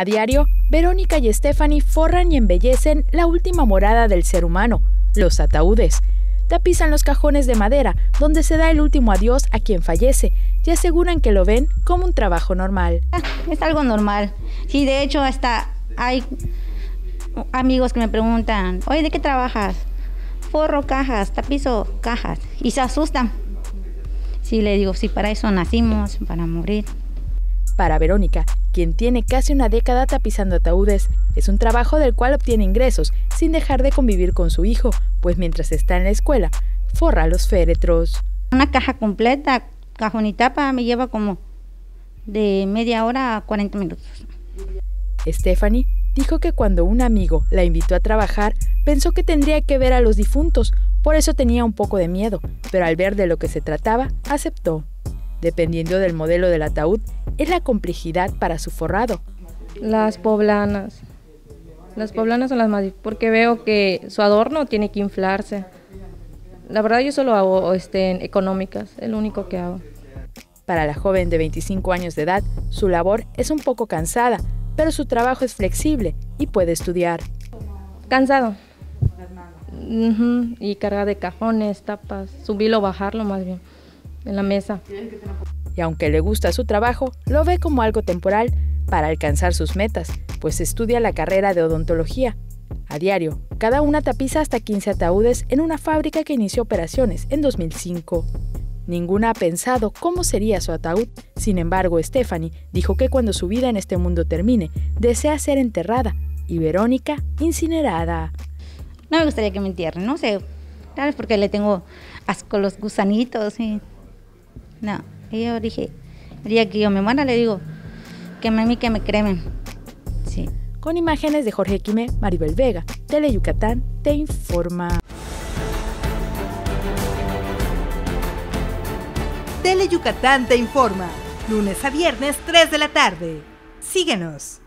A diario, Verónica y Stephanie forran y embellecen la última morada del ser humano, los ataúdes. Tapizan los cajones de madera, donde se da el último adiós a quien fallece, y aseguran que lo ven como un trabajo normal. Es algo normal. Sí, de hecho, hasta hay amigos que me preguntan, oye, ¿de qué trabajas? Forro cajas, tapizo cajas, y se asustan. Sí, le digo, sí, para eso nacimos, para morir. Para Verónica, quien tiene casi una década tapizando ataúdes, es un trabajo del cual obtiene ingresos sin dejar de convivir con su hijo, pues mientras está en la escuela, forra los féretros. Una caja completa, cajón y tapa, me lleva como de media hora a 40 minutos. Stephanie dijo que cuando un amigo la invitó a trabajar, pensó que tendría que ver a los difuntos, por eso tenía un poco de miedo, pero al ver de lo que se trataba, aceptó. Dependiendo del modelo del ataúd, es la complejidad para su forrado. Las poblanas son las más difíciles, porque veo que su adorno tiene que inflarse. La verdad yo solo hago económicas, es lo único que hago. Para la joven de 25 años de edad, su labor es un poco cansada, pero su trabajo es flexible y puede estudiar. Cansado. Y carga de cajones, tapas, subirlo o bajarlo más bien, en la mesa. Y aunque le gusta su trabajo, lo ve como algo temporal para alcanzar sus metas, pues estudia la carrera de odontología. A diario, cada una tapiza hasta 15 ataúdes en una fábrica que inició operaciones en 2005. Ninguna ha pensado cómo sería su ataúd. Sin embargo, Stephanie dijo que cuando su vida en este mundo termine, desea ser enterrada y Verónica incinerada. No me gustaría que me entierren, no sé, tal vez porque le tengo asco a los gusanitos. Y no, y yo dije, el día que yo me muera le digo, que a mí que me cremen. Sí. Con imágenes de Jorge Quimé, Maribel Vega, Tele Yucatán te informa. Tele Yucatán te informa, lunes a viernes 3 de la tarde. Síguenos.